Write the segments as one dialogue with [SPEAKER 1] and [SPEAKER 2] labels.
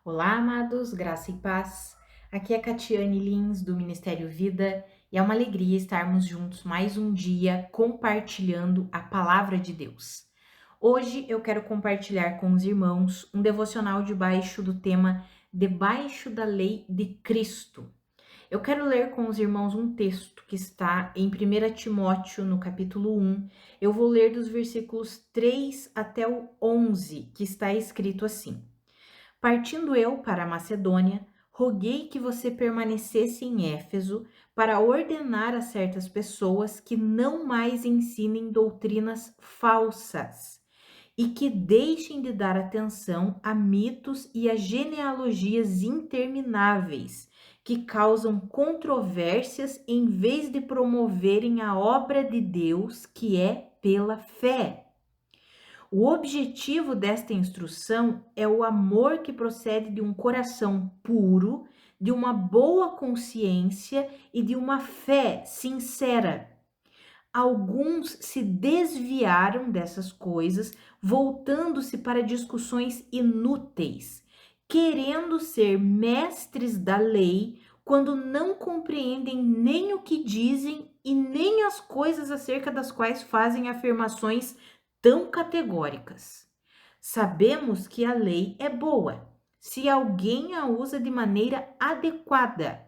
[SPEAKER 1] Olá, amados, graça e paz. Aqui é Catiane Lins, do Ministério Vida, e é uma alegria estarmos juntos mais um dia compartilhando a palavra de Deus. Hoje eu quero compartilhar com os irmãos um devocional debaixo do tema Debaixo da Lei de Cristo. Eu quero ler com os irmãos um texto que está em 1 Timóteo, no capítulo 1. Eu vou ler dos versículos 3 até o 11, que está escrito assim: Partindo eu para a Macedônia, roguei que você permanecesse em Éfeso para ordenar a certas pessoas que não mais ensinem doutrinas falsas e que deixem de dar atenção a mitos e a genealogias intermináveis que causam controvérsias em vez de promoverem a obra de Deus, que é pela fé. O objetivo desta instrução é o amor que procede de um coração puro, de uma boa consciência e de uma fé sincera. Alguns se desviaram dessas coisas, voltando-se para discussões inúteis, querendo ser mestres da lei, quando não compreendem nem o que dizem e nem as coisas acerca das quais fazem afirmações tão categóricas. Sabemos que a lei é boa, se alguém a usa de maneira adequada.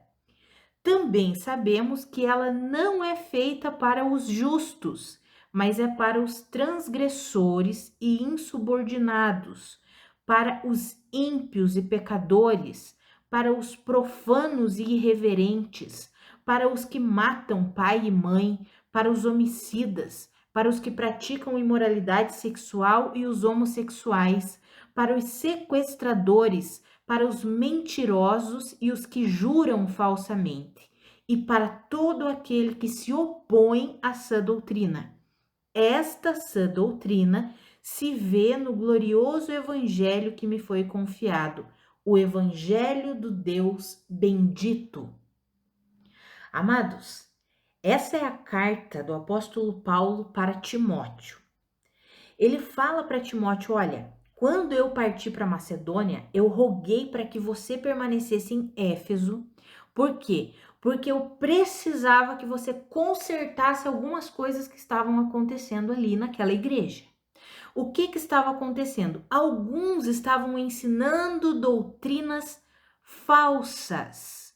[SPEAKER 1] Também sabemos que ela não é feita para os justos, mas é para os transgressores e insubordinados, para os ímpios e pecadores, para os profanos e irreverentes, para os que matam pai e mãe, para os homicidas, para os que praticam imoralidade sexual e os homossexuais, para os sequestradores, para os mentirosos e os que juram falsamente, e para todo aquele que se opõe à sã doutrina. Esta sã doutrina se vê no glorioso evangelho que me foi confiado, o evangelho do Deus bendito. Amados, essa é a carta do apóstolo Paulo para Timóteo. Ele fala para Timóteo: olha, quando eu parti para Macedônia, eu roguei para que você permanecesse em Éfeso. Por quê? Porque eu precisava que você consertasse algumas coisas que estavam acontecendo ali naquela igreja. O que estava acontecendo? Alguns estavam ensinando doutrinas falsas,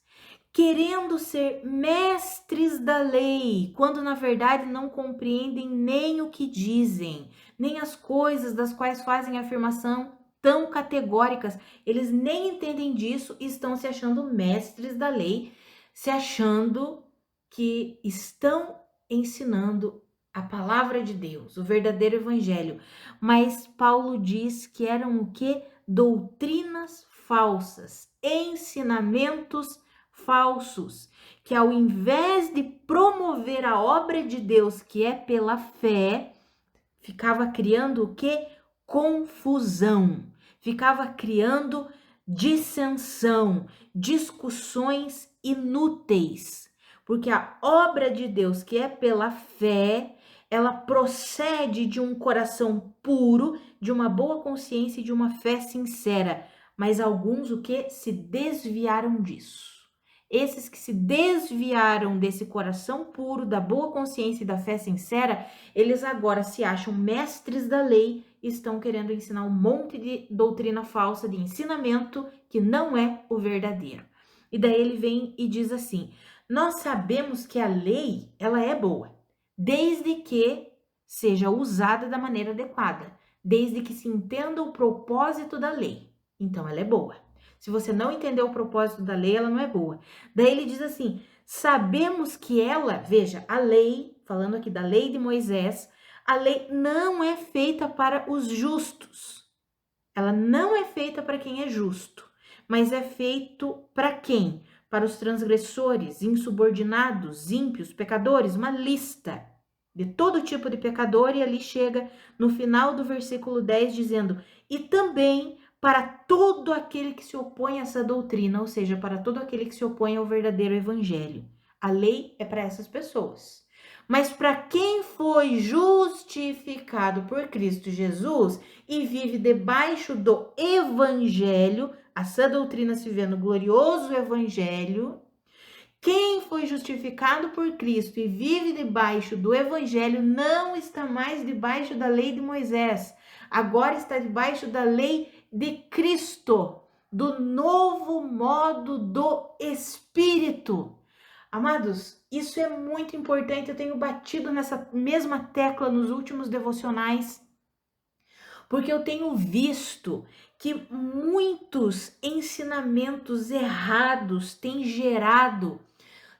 [SPEAKER 1] querendo ser mestres da lei, quando na verdade não compreendem nem o que dizem, nem as coisas das quais fazem afirmação tão categóricas. Eles nem entendem disso e estão se achando mestres da lei, se achando que estão ensinando a palavra de Deus, o verdadeiro evangelho. Mas Paulo diz que eram o quê? Doutrinas falsas, ensinamentos falsos, que ao invés de promover a obra de Deus, que é pela fé, ficava criando o quê? Confusão, ficava criando dissensão, discussões inúteis, porque a obra de Deus, que é pela fé, ela procede de um coração puro, de uma boa consciência e de uma fé sincera, mas alguns o que se desviaram disso. Esses que se desviaram desse coração puro, da boa consciência e da fé sincera, eles agora se acham mestres da lei e estão querendo ensinar um monte de doutrina falsa, de ensinamento que não é o verdadeiro. E daí ele vem e diz assim: nós sabemos que a lei, ela é boa, desde que seja usada da maneira adequada, desde que se entenda o propósito da lei. Então ela é boa. Se você não entender o propósito da lei, ela não é boa. Daí ele diz assim: sabemos que ela, veja, a lei, falando aqui da lei de Moisés, a lei não é feita para os justos. Ela não é feita para quem é justo, mas é feito para quem? Para os transgressores, insubordinados, ímpios, pecadores, uma lista de todo tipo de pecador, e ali chega no final do versículo 10 dizendo: e também para todo aquele que se opõe a essa doutrina, ou seja, para todo aquele que se opõe ao verdadeiro evangelho. A lei é para essas pessoas. Mas para quem foi justificado por Cristo Jesus e vive debaixo do Evangelho, a sã doutrina se vê no glorioso Evangelho, quem foi justificado por Cristo e vive debaixo do Evangelho não está mais debaixo da lei de Moisés, agora está debaixo da lei de Cristo, do novo modo do Espírito. Amados, isso é muito importante, eu tenho batido nessa mesma tecla nos últimos devocionais, porque eu tenho visto que muitos ensinamentos errados têm gerado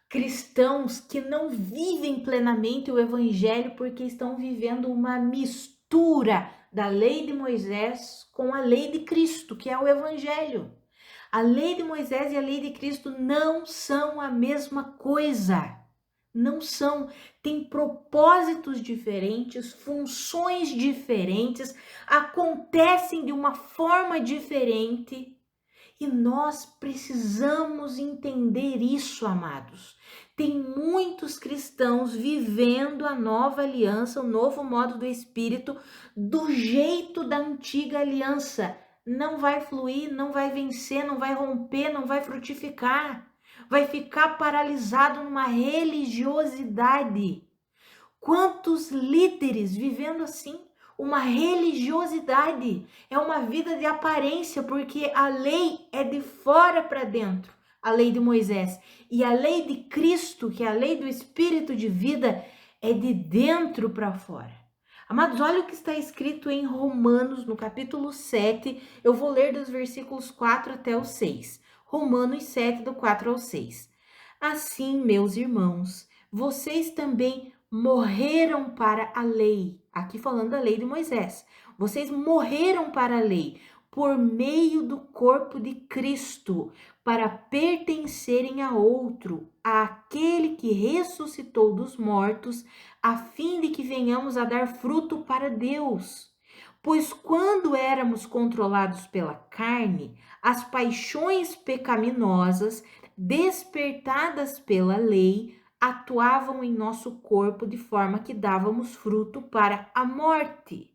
[SPEAKER 1] cristãos que não vivem plenamente o evangelho porque estão vivendo uma mistura da lei de Moisés com a lei de Cristo, que é o evangelho. A lei de Moisés e a lei de Cristo não são a mesma coisa. Não são, tem propósitos diferentes, funções diferentes, acontecem de uma forma diferente. E nós precisamos entender isso, amados. Tem muitos cristãos vivendo a nova aliança, o novo modo do Espírito, do jeito da antiga aliança. Não vai fluir, não vai vencer, não vai romper, não vai frutificar. Vai ficar paralisado numa religiosidade. Quantos líderes vivendo assim? Uma religiosidade, é uma vida de aparência, porque a lei é de fora para dentro, a lei de Moisés, e a lei de Cristo, que é a lei do Espírito de vida, é de dentro para fora. Amados, olha o que está escrito em Romanos, no capítulo 7, eu vou ler dos versículos 4 até o 6. Romanos 7, do 4 ao 6. Assim, meus irmãos, vocês também morreram para a lei. Aqui falando da lei de Moisés. Vocês morreram para a lei por meio do corpo de Cristo, para pertencerem a outro, àquele que ressuscitou dos mortos, a fim de que venhamos a dar fruto para Deus. Pois quando éramos controlados pela carne, as paixões pecaminosas, despertadas pela lei, atuavam em nosso corpo de forma que dávamos fruto para a morte.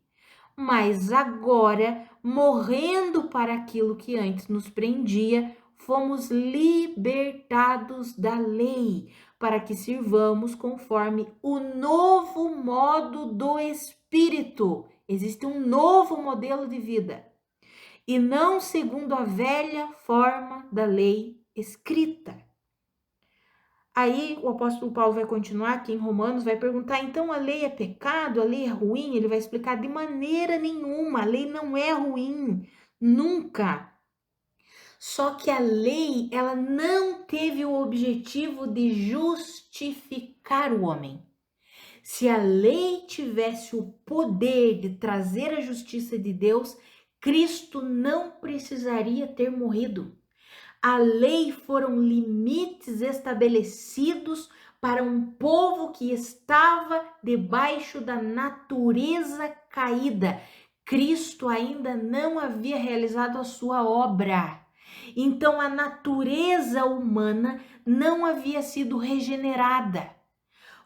[SPEAKER 1] Mas agora, morrendo para aquilo que antes nos prendia, fomos libertados da lei, para que sirvamos conforme o novo modo do Espírito. Existe um novo modelo de vida, e não segundo a velha forma da lei escrita. Aí o apóstolo Paulo vai continuar aqui em Romanos, vai perguntar, então a lei é pecado? A lei é ruim? Ele vai explicar de maneira nenhuma, a lei não é ruim, nunca. Só que a lei, ela não teve o objetivo de justificar o homem. Se a lei tivesse o poder de trazer a justiça de Deus, Cristo não precisaria ter morrido. A lei foram limites estabelecidos para um povo que estava debaixo da natureza caída. Cristo ainda não havia realizado a sua obra. Então a natureza humana não havia sido regenerada.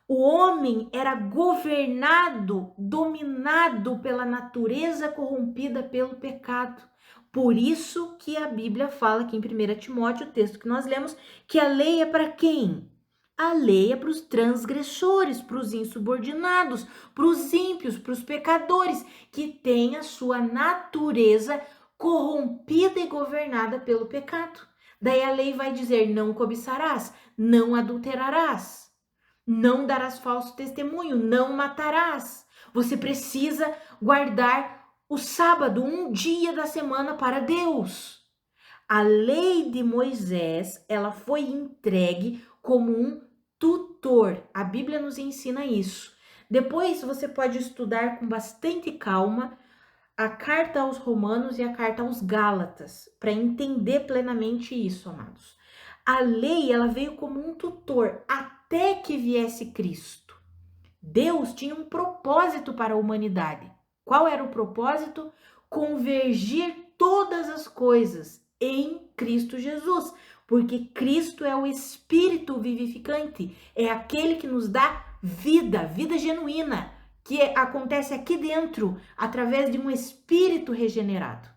[SPEAKER 1] O homem era governado, dominado pela natureza corrompida pelo pecado. Por isso que a Bíblia fala aqui em 1 Timóteo, o texto que nós lemos, que a lei é para quem? A lei é para os transgressores, para os insubordinados, para os ímpios, para os pecadores, que têm a sua natureza corrompida e governada pelo pecado. Daí a lei vai dizer, não cobiçarás, não adulterarás, não darás falso testemunho, não matarás. Você precisa guardar o sábado, um dia da semana para Deus. A lei de Moisés, ela foi entregue como um tutor. A Bíblia nos ensina isso. Depois você pode estudar com bastante calma a carta aos Romanos e a carta aos Gálatas, para entender plenamente isso, amados. A lei, ela veio como um tutor até que viesse Cristo. Deus tinha um propósito para a humanidade. Qual era o propósito? Convergir todas as coisas em Cristo Jesus, porque Cristo é o Espírito vivificante, é aquele que nos dá vida genuína, que acontece aqui dentro, através de um espírito regenerado.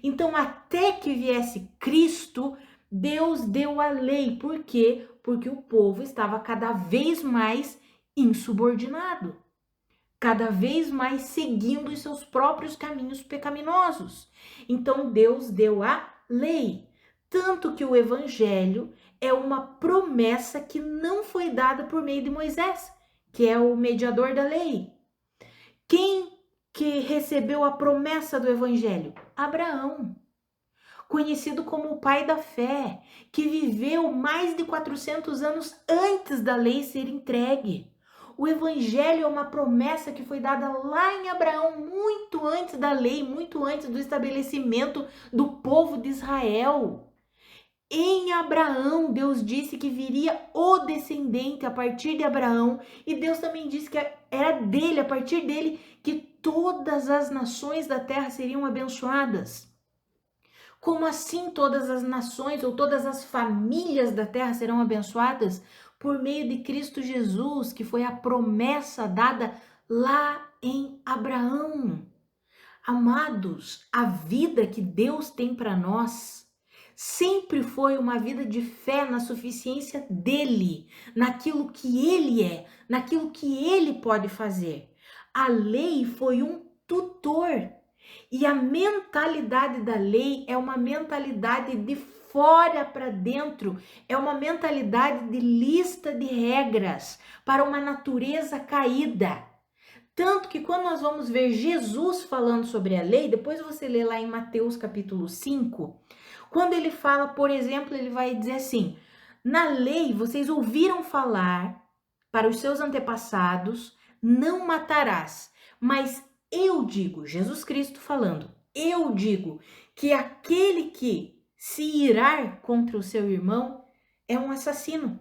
[SPEAKER 1] Então, até que viesse Cristo, Deus deu a lei. Por quê? Porque o povo estava cada vez mais insubordinado, cada vez mais seguindo os seus próprios caminhos pecaminosos. Então, Deus deu a lei. Tanto que o evangelho é uma promessa que não foi dada por meio de Moisés, que é o mediador da lei. Quem que recebeu a promessa do evangelho? Abraão, conhecido como o pai da fé, que viveu mais de 400 anos antes da lei ser entregue. O evangelho é uma promessa que foi dada lá em Abraão, muito antes da lei, muito antes do estabelecimento do povo de Israel. Em Abraão, Deus disse que viria o descendente a partir de Abraão, e Deus também disse que era dele, a partir dele, que todas as nações da terra seriam abençoadas. Como assim todas as nações ou todas as famílias da terra serão abençoadas? Por meio de Cristo Jesus, que foi a promessa dada lá em Abraão. Amados, a vida que Deus tem para nós sempre foi uma vida de fé na suficiência dele, naquilo que ele é, naquilo que ele pode fazer. A lei foi um tutor. E a mentalidade da lei é uma mentalidade de fora para dentro, é uma mentalidade de lista de regras para uma natureza caída. Tanto que quando nós vamos ver Jesus falando sobre a lei, depois você lê lá em Mateus capítulo 5, quando ele fala, por exemplo, ele vai dizer assim: na lei vocês ouviram falar para os seus antepassados, não matarás. Mas eu digo, Jesus Cristo falando, eu digo que aquele que se irar contra o seu irmão é um assassino.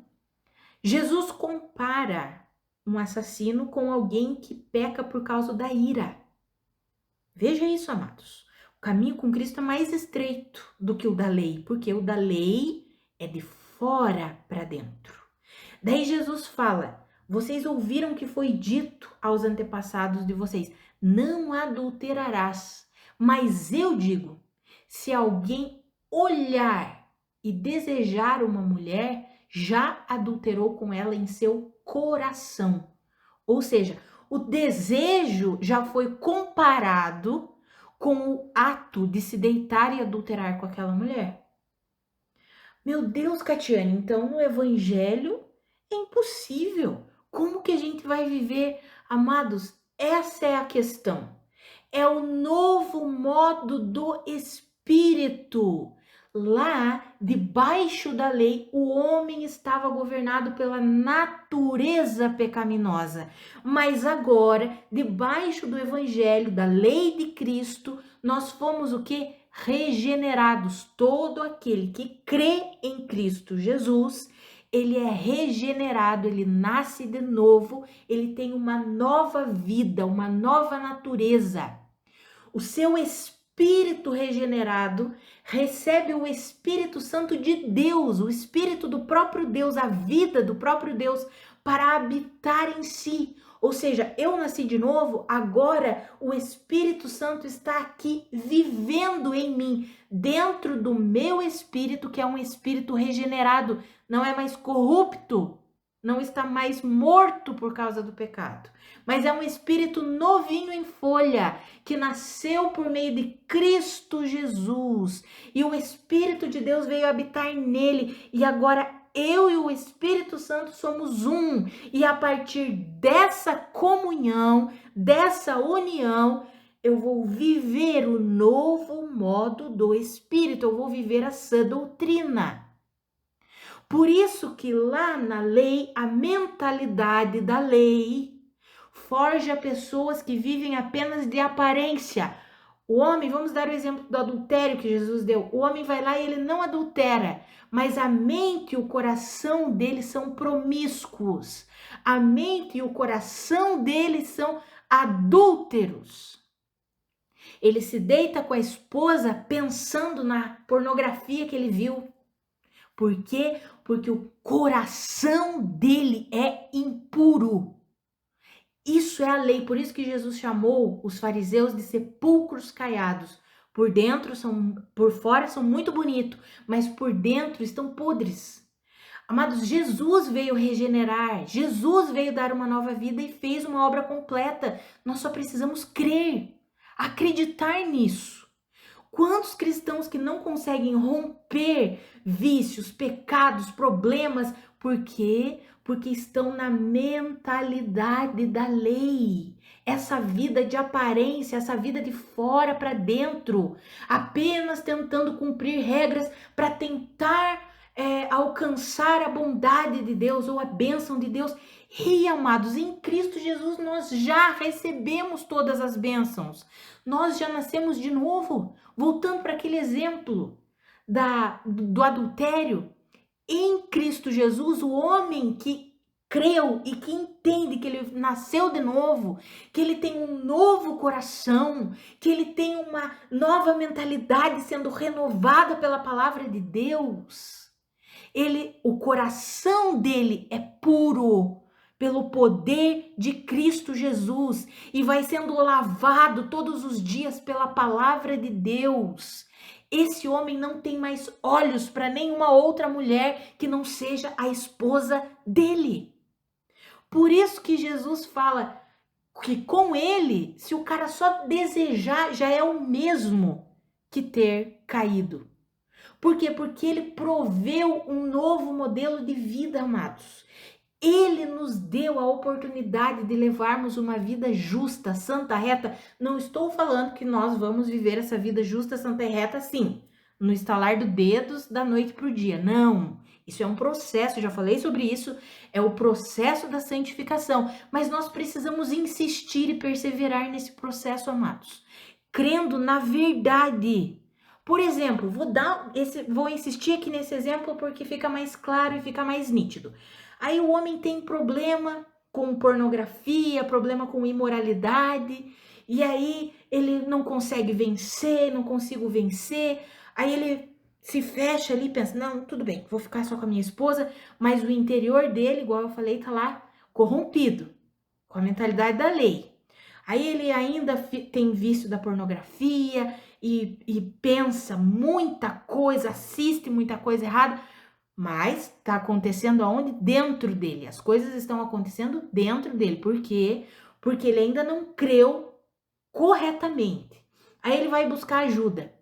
[SPEAKER 1] Jesus compara um assassino com alguém que peca por causa da ira. Veja isso, amados. O caminho com Cristo é mais estreito do que o da lei, porque o da lei é de fora para dentro. Daí Jesus fala: vocês ouviram que foi dito aos antepassados de vocês, não adulterarás. Mas eu digo, se alguém olhar e desejar uma mulher, já adulterou com ela em seu coração. Ou seja, o desejo já foi comparado com o ato de se deitar e adulterar com aquela mulher. Meu Deus, Catiane, então no evangelho é impossível. Como que a gente vai viver? Amados, essa é a questão. É o novo modo do espírito. Lá, debaixo da lei, o homem estava governado pela natureza pecaminosa. Mas agora, debaixo do evangelho, da lei de Cristo, nós fomos o quê? Regenerados. Todo aquele que crê em Cristo Jesus, ele é regenerado, ele nasce de novo, ele tem uma nova vida, uma nova natureza. O seu espírito regenerado recebe o Espírito Santo de Deus, o Espírito do próprio Deus, a vida do próprio Deus para habitar em si. Ou seja, eu nasci de novo, agora o Espírito Santo está aqui vivendo em mim, dentro do meu espírito, que é um espírito regenerado, não é mais corrupto, não está mais morto por causa do pecado, mas é um espírito novinho em folha, que nasceu por meio de Cristo Jesus, e o Espírito de Deus veio habitar nele, e agora eu e o Espírito Santo somos um, e a partir dessa comunhão, dessa união, eu vou viver o novo modo do Espírito, eu vou viver a sã doutrina. Por isso que lá na lei, a mentalidade da lei forja pessoas que vivem apenas de aparência. O homem, vamos dar o exemplo do adultério que Jesus deu. O homem vai lá e ele não adultera, mas a mente e o coração dele são promíscuos. A mente e o coração dele são adúlteros. Ele se deita com a esposa pensando na pornografia que ele viu. Por quê? Porque o coração dele é impuro. Isso é a lei, por isso que Jesus chamou os fariseus de sepulcros caiados. Por fora são muito bonitos, mas por dentro estão podres. Amados, Jesus veio regenerar, Jesus veio dar uma nova vida e fez uma obra completa. Nós só precisamos crer, acreditar nisso. Quantos cristãos que não conseguem romper vícios, pecados, problemas, por quê? Porque estão na mentalidade da lei. Essa vida de aparência, essa vida de fora para dentro, apenas tentando cumprir regras para tentar alcançar a bondade de Deus ou a bênção de Deus. E, amados, em Cristo Jesus nós já recebemos todas as bênçãos. Nós já nascemos de novo. Voltando para aquele exemplo do adultério, em Cristo Jesus, o homem que creu e que entende que ele nasceu de novo, que ele tem um novo coração, que ele tem uma nova mentalidade sendo renovada pela palavra de Deus, o coração dele é puro pelo poder de Cristo Jesus e vai sendo lavado todos os dias pela palavra de Deus. Esse homem não tem mais olhos para nenhuma outra mulher que não seja a esposa dele. Por isso que Jesus fala que com ele, se o cara só desejar, já é o mesmo que ter caído. Por quê? Porque ele proveu um novo modelo de vida, amados. Ele nos deu a oportunidade de levarmos uma vida justa, santa, reta. Não estou falando que nós vamos viver essa vida justa, santa e reta assim, no estalar dos dedos da noite para o dia. Não, isso é um processo, já falei sobre isso, é o processo da santificação. Mas nós precisamos insistir e perseverar nesse processo, amados, crendo na verdade. Por exemplo, vou insistir aqui nesse exemplo porque fica mais claro e fica mais nítido. Aí o homem tem problema com pornografia, problema com imoralidade, e aí ele não consegue vencer, não consigo vencer, aí ele se fecha ali e pensa, não, tudo bem, vou ficar só com a minha esposa, mas o interior dele, igual eu falei, tá lá corrompido, com a mentalidade da lei. Aí ele ainda tem vício da pornografia e pensa muita coisa, assiste muita coisa errada, mas está acontecendo aonde? Dentro dele. As coisas estão acontecendo dentro dele. Por quê? Porque ele ainda não creu corretamente. Aí ele vai buscar ajuda.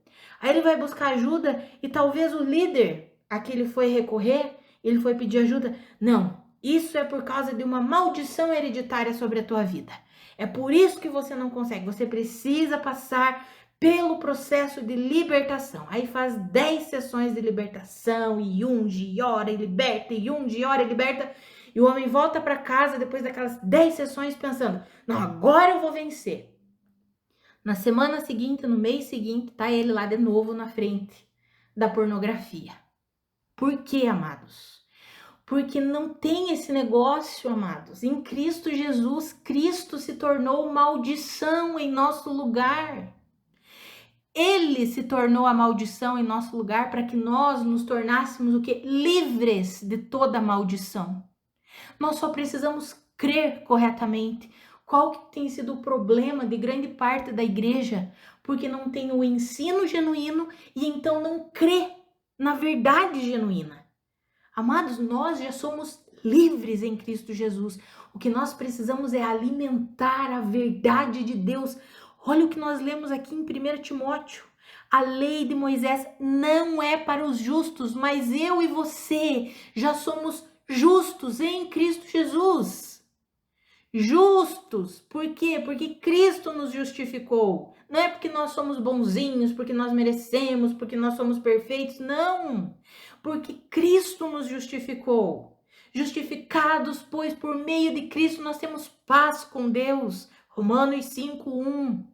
[SPEAKER 1] Aí ele vai buscar ajuda e talvez o líder a que ele foi recorrer, ele foi pedir ajuda. Não, isso é por causa de uma maldição hereditária sobre a tua vida. É por isso que você não consegue. Você precisa passar pelo processo de libertação. Aí faz 10 sessões de libertação e unge, e ora e liberta, e unge, e ora e liberta. E o homem volta para casa depois daquelas 10 sessões pensando, não, agora eu vou vencer. Na semana seguinte, no mês seguinte, tá ele lá de novo na frente da pornografia. Por quê, amados? Porque não tem esse negócio, amados. Em Cristo Jesus, Cristo se tornou maldição em nosso lugar. Ele se tornou a maldição em nosso lugar para que nós nos tornássemos o quê? Livres de toda maldição. Nós só precisamos crer corretamente. Qual que tem sido o problema de grande parte da igreja? Porque não tem o ensino genuíno e então não crê na verdade genuína. Amados, nós já somos livres em Cristo Jesus. O que nós precisamos é alimentar a verdade de Deus. Olha o que nós lemos aqui em 1 Timóteo. A lei de Moisés não é para os justos, mas eu e você já somos justos em Cristo Jesus. Justos. Por quê? Porque Cristo nos justificou. Não é porque nós somos bonzinhos, porque nós merecemos, porque nós somos perfeitos. Não. Porque Cristo nos justificou. Justificados, pois por meio de Cristo nós temos paz com Deus. Romanos 5:1.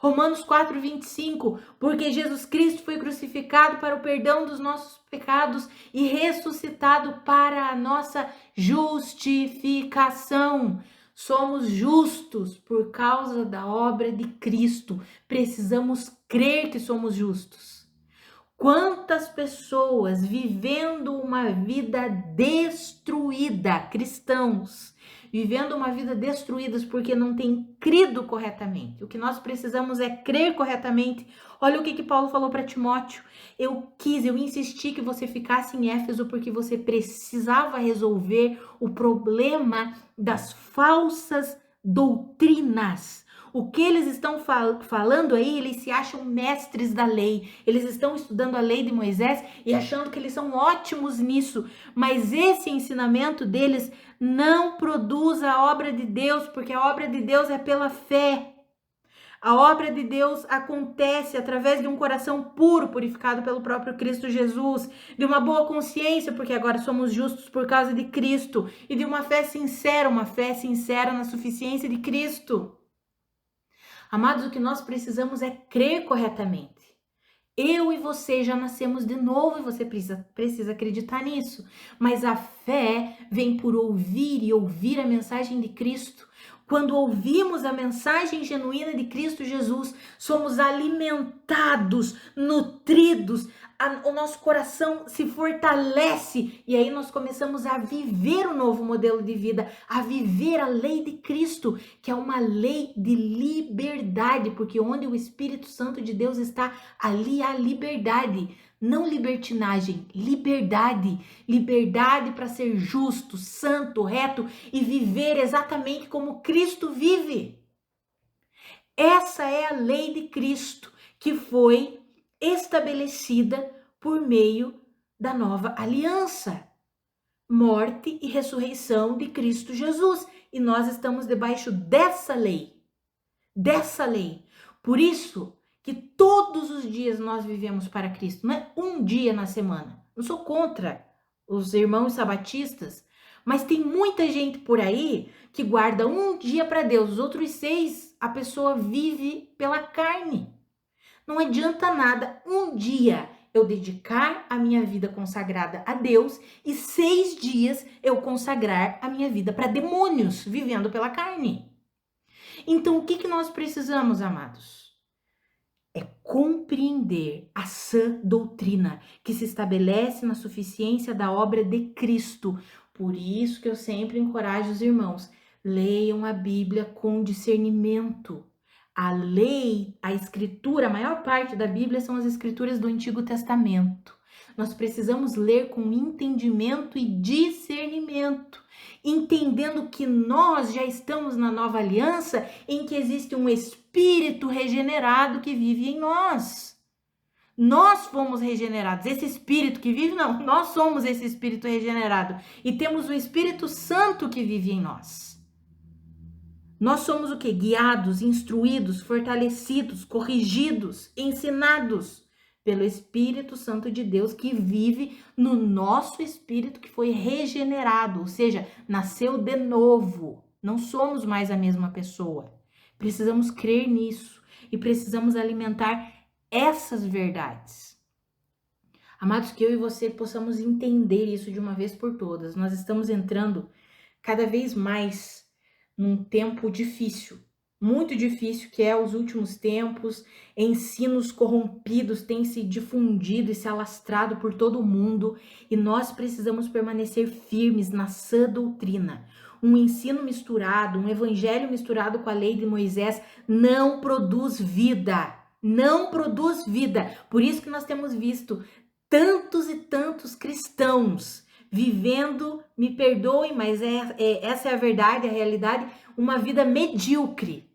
[SPEAKER 1] Romanos 4:25, porque Jesus Cristo foi crucificado para o perdão dos nossos pecados e ressuscitado para a nossa justificação. Somos justos por causa da obra de Cristo. Precisamos crer que somos justos. Quantas pessoas vivendo uma vida destruída, cristãos, vivendo uma vida destruídas porque não têm crido corretamente. O que nós precisamos é crer corretamente. Olha o que Paulo falou para Timóteo. Eu insisti que você ficasse em Éfeso porque você precisava resolver o problema das falsas doutrinas. O que eles estão falando aí, eles se acham mestres da lei. Eles estão estudando a lei de Moisés e achando que eles são ótimos nisso. Mas esse ensinamento deles não produz a obra de Deus, porque a obra de Deus é pela fé. A obra de Deus acontece através de um coração puro, purificado pelo próprio Cristo Jesus, de uma boa consciência, porque agora somos justos por causa de Cristo, e de uma fé sincera na suficiência de Cristo. Amados, o que nós precisamos é crer corretamente. Eu e você já nascemos de novo e você precisa acreditar nisso. Mas a fé vem por ouvir e ouvir a mensagem de Cristo. Quando ouvimos a mensagem genuína de Cristo Jesus, somos alimentados, nutridos, o nosso coração se fortalece e aí nós começamos a viver o novo modelo de vida, a viver a lei de Cristo, que é uma lei de liberdade, porque onde o Espírito Santo de Deus está, ali há liberdade. Não libertinagem, liberdade. Liberdade para ser justo, santo, reto e viver exatamente como Cristo vive. Essa é a lei de Cristo que foi estabelecida por meio da nova aliança. Morte e ressurreição de Cristo Jesus. E nós estamos debaixo dessa lei. Dessa lei. Por isso que todos os dias nós vivemos para Cristo, não é um dia na semana. Não sou contra os irmãos sabatistas, mas tem muita gente por aí que guarda um dia para Deus, os outros 6 a pessoa vive pela carne. Não adianta nada um dia eu dedicar a minha vida consagrada a Deus e 6 dias eu consagrar a minha vida para demônios, vivendo pela carne. Então, o que nós precisamos, amados? É compreender a sã doutrina que se estabelece na suficiência da obra de Cristo. Por isso que eu sempre encorajo os irmãos, leiam a Bíblia com discernimento. A lei, a escritura, a maior parte da Bíblia são as escrituras do Antigo Testamento. Nós precisamos ler com entendimento e discernimento, entendendo que nós já estamos na nova aliança em que existe um espírito regenerado que vive em nós. Nós fomos regenerados. Esse espírito que vive, não, nós somos esse espírito regenerado e temos o Espírito Santo que vive em nós. Nós somos o que? Guiados, instruídos, fortalecidos, corrigidos, ensinados pelo Espírito Santo de Deus que vive no nosso espírito que foi regenerado, ou seja, nasceu de novo. Não somos mais a mesma pessoa. Precisamos crer nisso e precisamos alimentar essas verdades. Amados, que eu e você possamos entender isso de uma vez por todas. Nós estamos entrando cada vez mais num tempo difícil, muito difícil, que é os últimos tempos. Ensinos corrompidos têm se difundido e se alastrado por todo o mundo e nós precisamos permanecer firmes na sã doutrina. Um ensino misturado, um evangelho misturado com a lei de Moisés não produz vida, não produz vida. Por isso que nós temos visto tantos e tantos cristãos vivendo, me perdoem, mas essa é a verdade, a realidade, uma vida medíocre.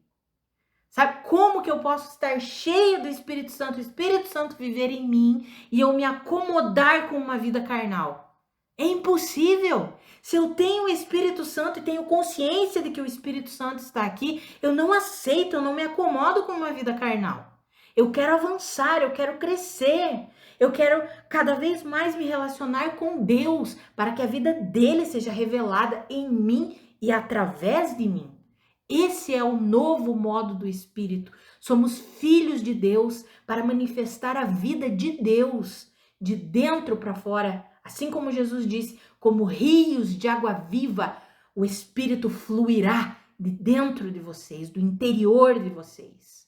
[SPEAKER 1] Sabe como que eu posso estar cheia do Espírito Santo, o Espírito Santo viver em mim e eu me acomodar com uma vida carnal? É impossível. Se eu tenho o Espírito Santo e tenho consciência de que o Espírito Santo está aqui, eu não aceito, eu não me acomodo com uma vida carnal. Eu quero avançar, eu quero crescer. Eu quero cada vez mais me relacionar com Deus para que a vida dele seja revelada em mim e através de mim. Esse é o novo modo do Espírito. Somos filhos de Deus para manifestar a vida de Deus de dentro para fora. Assim como Jesus disse, como rios de água viva, o Espírito fluirá de dentro de vocês, do interior de vocês.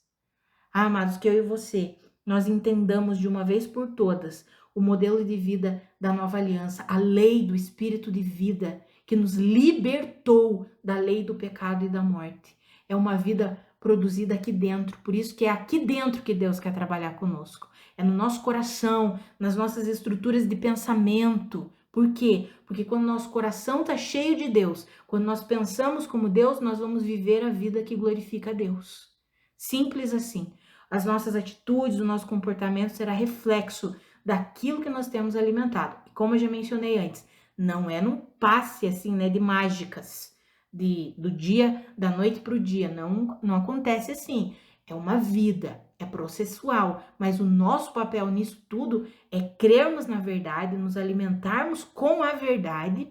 [SPEAKER 1] Amados, que eu e você nós entendamos de uma vez por todas o modelo de vida da nova aliança, a lei do Espírito de vida que nos libertou da lei do pecado e da morte. É uma vida produzida aqui dentro, por isso que é aqui dentro que Deus quer trabalhar conosco. É no nosso coração, nas nossas estruturas de pensamento. Por quê? Porque quando nosso coração está cheio de Deus, quando nós pensamos como Deus, nós vamos viver a vida que glorifica a Deus. Simples assim. As nossas atitudes, o nosso comportamento será reflexo daquilo que nós temos alimentado. E como eu já mencionei antes, não é num passe assim, né, de mágicas, do dia, da noite para o dia. Não acontece assim. É uma vida, é processual, mas o nosso papel nisso tudo é crermos na verdade, nos alimentarmos com a verdade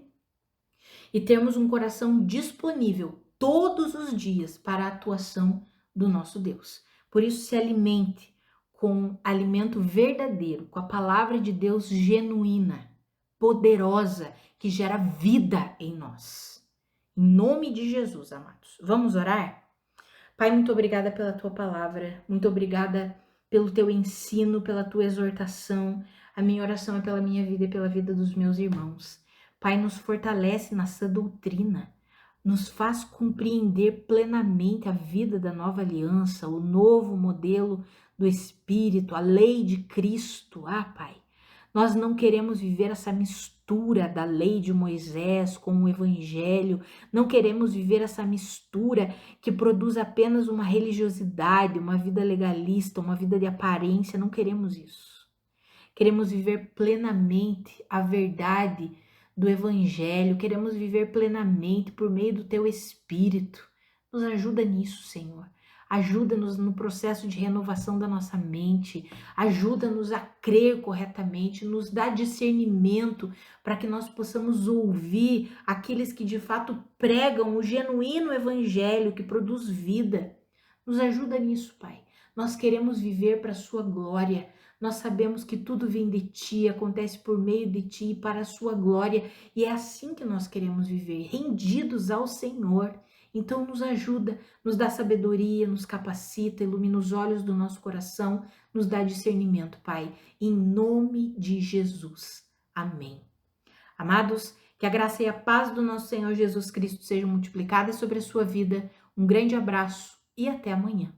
[SPEAKER 1] e termos um coração disponível todos os dias para a atuação do nosso Deus. Por isso, se alimente com alimento verdadeiro, com a palavra de Deus genuína, poderosa, que gera vida em nós. Em nome de Jesus, amados. Vamos orar? Pai, muito obrigada pela tua palavra, muito obrigada pelo teu ensino, pela tua exortação. A minha oração é pela minha vida e pela vida dos meus irmãos. Pai, nos fortalece na sã doutrina, nos faz compreender plenamente a vida da nova aliança, o novo modelo do Espírito, a lei de Cristo. Ah, Pai, nós não queremos viver essa mistura da lei de Moisés com o Evangelho, não queremos viver essa mistura que produz apenas uma religiosidade, uma vida legalista, uma vida de aparência, não queremos isso. Queremos viver plenamente a verdade do Evangelho, queremos viver plenamente por meio do Teu Espírito. Nos ajuda nisso, Senhor. Ajuda-nos no processo de renovação da nossa mente, ajuda-nos a crer corretamente, nos dá discernimento para que nós possamos ouvir aqueles que de fato pregam o genuíno evangelho que produz vida. Nos ajuda nisso, Pai. Nós queremos viver para a sua glória. Nós sabemos que tudo vem de Ti, acontece por meio de Ti e para a sua glória. E é assim que nós queremos viver, rendidos ao Senhor. Então nos ajuda, nos dá sabedoria, nos capacita, ilumina os olhos do nosso coração, nos dá discernimento, Pai, em nome de Jesus. Amém. Amados, que a graça e a paz do nosso Senhor Jesus Cristo sejam multiplicadas sobre a sua vida. Um grande abraço e até amanhã.